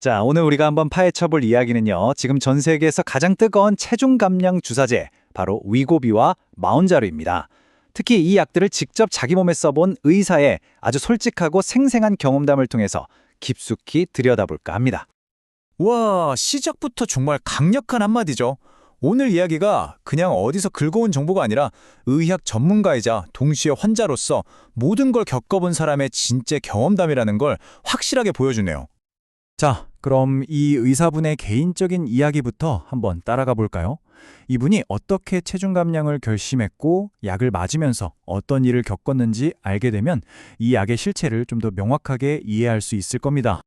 자, 오늘 우리가 한번 파헤쳐볼 이야기는요. 지금 전 세계에서 가장 뜨거운 체중 감량 주사제, 바로 위고비와 마운자루입니다. 특히 이 약들을 직접 자기 몸에 써본 의사의 아주 솔직하고 생생한 경험담을 통해서 깊숙이 들여다볼까 합니다. 와, 시작부터 정말 강력한 한마디죠. 오늘 이야기가 그냥 어디서 긁어온 정보가 아니라 의학 전문가이자 동시에 환자로서 모든 걸 겪어본 사람의 진짜 경험담이라는 걸 확실하게 보여주네요. 자, 그럼 이 의사분의 개인적인 이야기부터 한번 따라가 볼까요? 이분이 어떻게 체중 감량을 결심했고 약을 맞으면서 어떤 일을 겪었는지 알게 되면 이 약의 실체를 좀 더 명확하게 이해할 수 있을 겁니다.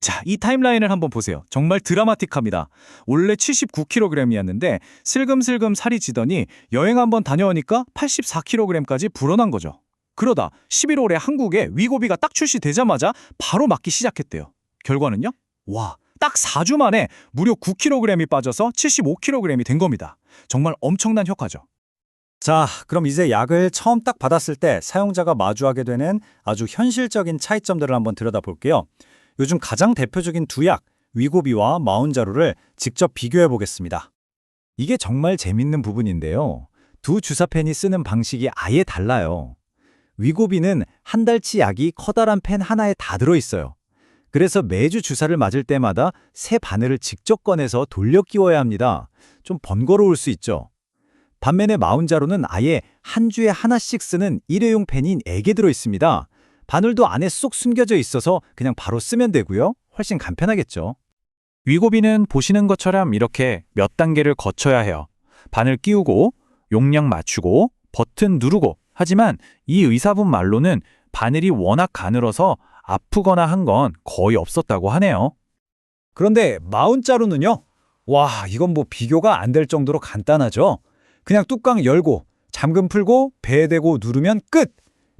자, 이 타임라인을 한번 보세요. 정말 드라마틱합니다. 원래 79kg이었는데 슬금슬금 살이 찌더니 여행 한번 다녀오니까 84kg까지 불어난 거죠. 그러다 11월에 한국에 위고비가 딱 출시되자마자 바로 맞기 시작했대요. 결과는요? 와, 딱 4주 만에 무려 9kg이 빠져서 75kg이 된 겁니다. 정말 엄청난 효과죠. 자, 그럼 이제 약을 처음 딱 받았을 때 사용자가 마주하게 되는 아주 현실적인 차이점들을 한번 들여다볼게요. 요즘 가장 대표적인 두 약, 위고비와 마운자루를 직접 비교해 보겠습니다. 이게 정말 재밌는 부분인데요. 두 주사펜이 쓰는 방식이 아예 달라요. 위고비는 한 달치 약이 커다란 펜 하나에 다 들어있어요. 그래서 매주 주사를 맞을 때마다 새 바늘을 직접 꺼내서 돌려 끼워야 합니다. 좀 번거로울 수 있죠. 반면에 마운자루는 아예 한 주에 하나씩 쓰는 일회용 펜이 4개 들어있습니다. 바늘도 안에 쏙 숨겨져 있어서 그냥 바로 쓰면 되고요. 훨씬 간편하겠죠. 위고비는 보시는 것처럼 이렇게 몇 단계를 거쳐야 해요. 바늘 끼우고, 용량 맞추고, 버튼 누르고. 하지만 이 의사분 말로는 바늘이 워낙 가늘어서 아프거나 한 건 거의 없었다고 하네요. 그런데 마운자루는요? 와, 이건 뭐 비교가 안 될 정도로 간단하죠? 그냥 뚜껑 열고 잠금 풀고 배에 대고 누르면 끝!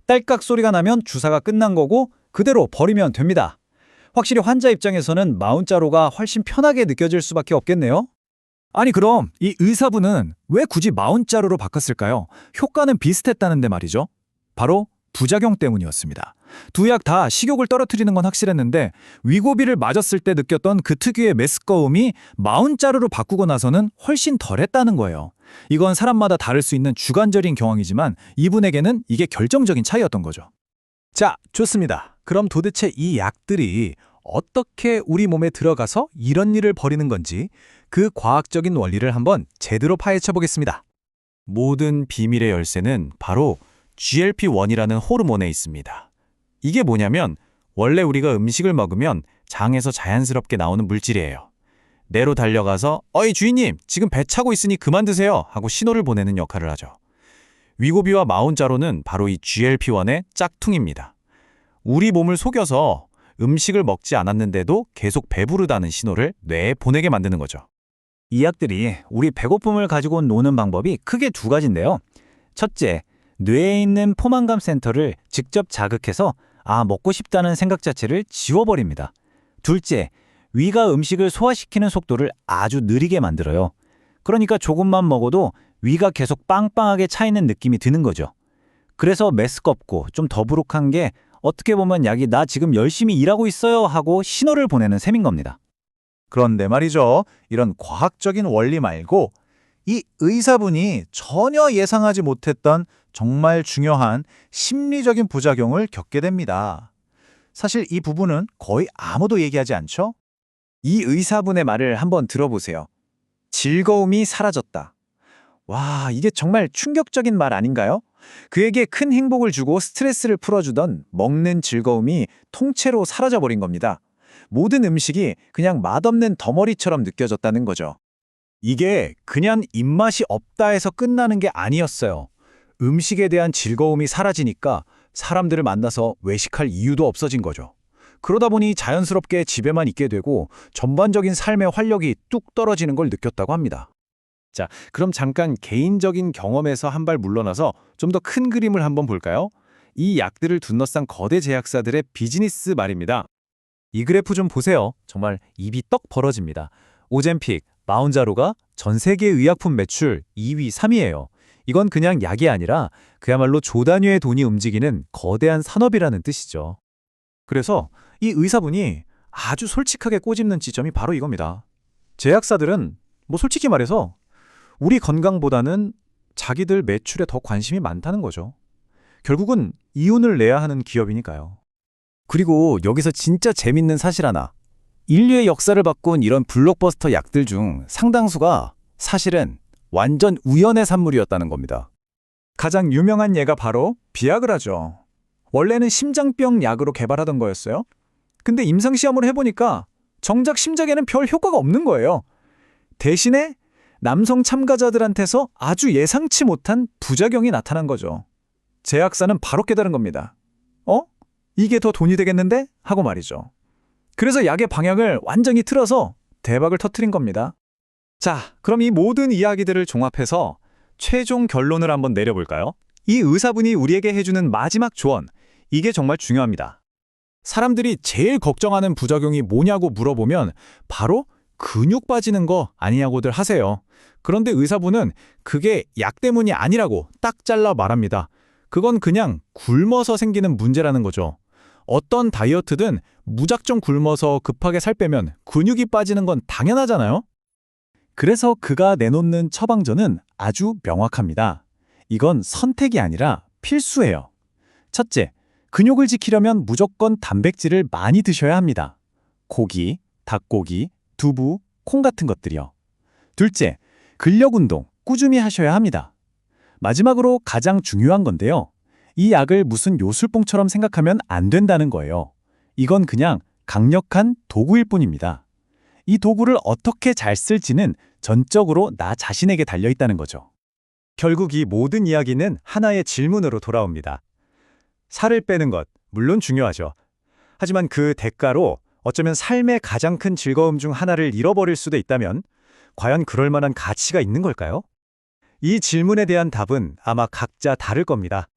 딸깍 소리가 나면 주사가 끝난 거고 그대로 버리면 됩니다. 확실히 환자 입장에서는 마운자루가 훨씬 편하게 느껴질 수밖에 없겠네요. 아니 그럼 이 의사분은 왜 굳이 마운자루로 바꿨을까요? 효과는 비슷했다는데 말이죠. 바로 부작용 때문이었습니다. 두 약 다 식욕을 떨어뜨리는 건 확실했는데 위고비를 맞았을 때 느꼈던 그 특유의 메스꺼움이 마운자루로 바꾸고 나서는 훨씬 덜했다는 거예요. 이건 사람마다 다를 수 있는 주관적인 경험이지만 이분에게는 이게 결정적인 차이였던 거죠. 자, 좋습니다. 그럼 도대체 이 약들이 어떻게 우리 몸에 들어가서 이런 일을 벌이는 건지 그 과학적인 원리를 한번 제대로 파헤쳐 보겠습니다. 모든 비밀의 열쇠는 바로 GLP-1이라는 호르몬에 있습니다. 이게 뭐냐면 원래 우리가 음식을 먹으면 장에서 자연스럽게 나오는 물질이에요. 뇌로 달려가서 어이 주인님 지금 배 차고 있으니 그만 드세요 하고 신호를 보내는 역할을 하죠. 위고비와 마운자로는 바로 이 GLP-1의 짝퉁입니다. 우리 몸을 속여서 음식을 먹지 않았는데도 계속 배부르다는 신호를 뇌에 보내게 만드는 거죠. 이 약들이 우리 배고픔을 가지고 노는 방법이 크게 두 가지인데요. 첫째, 뇌에 있는 포만감 센터를 직접 자극해서 먹고 싶다는 생각 자체를 지워버립니다. 둘째, 위가 음식을 소화시키는 속도를 아주 느리게 만들어요. 그러니까 조금만 먹어도 위가 계속 빵빵하게 차 있는 느낌이 드는 거죠. 그래서 메스껍고 좀 더부룩한 게 어떻게 보면 약이 나 지금 열심히 일하고 있어요 하고 신호를 보내는 셈인 겁니다. 그런데 말이죠. 이런 과학적인 원리 말고 이 의사분이 전혀 예상하지 못했던 정말 중요한 심리적인 부작용을 겪게 됩니다. 사실 이 부분은 거의 아무도 얘기하지 않죠? 이 의사분의 말을 한번 들어보세요. 즐거움이 사라졌다. 와, 이게 정말 충격적인 말 아닌가요? 그에게 큰 행복을 주고 스트레스를 풀어주던 먹는 즐거움이 통째로 사라져버린 겁니다. 모든 음식이 그냥 맛없는 덩어리처럼 느껴졌다는 거죠. 이게 그냥 입맛이 없다 해서 끝나는 게 아니었어요. 음식에 대한 즐거움이 사라지니까 사람들을 만나서 외식할 이유도 없어진 거죠. 그러다 보니 자연스럽게 집에만 있게 되고 전반적인 삶의 활력이 뚝 떨어지는 걸 느꼈다고 합니다. 자, 그럼 잠깐 개인적인 경험에서 한 발 물러나서 좀 더 큰 그림을 한번 볼까요? 이 약들을 둘러싼 거대 제약사들의 비즈니스 말입니다. 이 그래프 좀 보세요. 정말 입이 떡 벌어집니다. 오젬픽, 마운자루가 전 세계 의약품 매출 2위, 3위예요. 이건 그냥 약이 아니라 그야말로 조 단위의 돈이 움직이는 거대한 산업이라는 뜻이죠. 그래서 이 의사분이 아주 솔직하게 꼬집는 지점이 바로 이겁니다. 제약사들은 솔직히 말해서 우리 건강보다는 자기들 매출에 더 관심이 많다는 거죠. 결국은 이윤을 내야 하는 기업이니까요. 그리고 여기서 진짜 재밌는 사실 하나. 인류의 역사를 바꾼 이런 블록버스터 약들 중 상당수가 사실은 완전 우연의 산물이었다는 겁니다. 가장 유명한 예가 바로 비아그라죠. 원래는 심장병 약으로 개발하던 거였어요. 근데 임상시험을 해보니까 정작 심장에는 별 효과가 없는 거예요. 대신에 남성 참가자들한테서 아주 예상치 못한 부작용이 나타난 거죠. 제약사는 바로 깨달은 겁니다. 이게 더 돈이 되겠는데? 하고 말이죠. 그래서 약의 방향을 완전히 틀어서 대박을 터뜨린 겁니다. 자, 그럼 이 모든 이야기들을 종합해서 최종 결론을 한번 내려볼까요? 이 의사분이 우리에게 해주는 마지막 조언, 이게 정말 중요합니다. 사람들이 제일 걱정하는 부작용이 뭐냐고 물어보면 바로 근육 빠지는 거 아니냐고들 하세요. 그런데 의사분은 그게 약 때문이 아니라고 딱 잘라 말합니다. 그건 그냥 굶어서 생기는 문제라는 거죠. 어떤 다이어트든 무작정 굶어서 급하게 살 빼면 근육이 빠지는 건 당연하잖아요. 그래서 그가 내놓는 처방전은 아주 명확합니다. 이건 선택이 아니라 필수예요. 첫째, 근육을 지키려면 무조건 단백질을 많이 드셔야 합니다. 고기, 닭고기, 두부, 콩 같은 것들이요. 둘째, 근력 운동 꾸준히 하셔야 합니다. 마지막으로 가장 중요한 건데요. 이 약을 무슨 요술봉처럼 생각하면 안 된다는 거예요. 이건 그냥 강력한 도구일 뿐입니다. 이 도구를 어떻게 잘 쓸지는 전적으로 나 자신에게 달려있다는 거죠. 결국 이 모든 이야기는 하나의 질문으로 돌아옵니다. 살을 빼는 것, 물론 중요하죠. 하지만 그 대가로 어쩌면 삶의 가장 큰 즐거움 중 하나를 잃어버릴 수도 있다면 과연 그럴 만한 가치가 있는 걸까요? 이 질문에 대한 답은 아마 각자 다를 겁니다.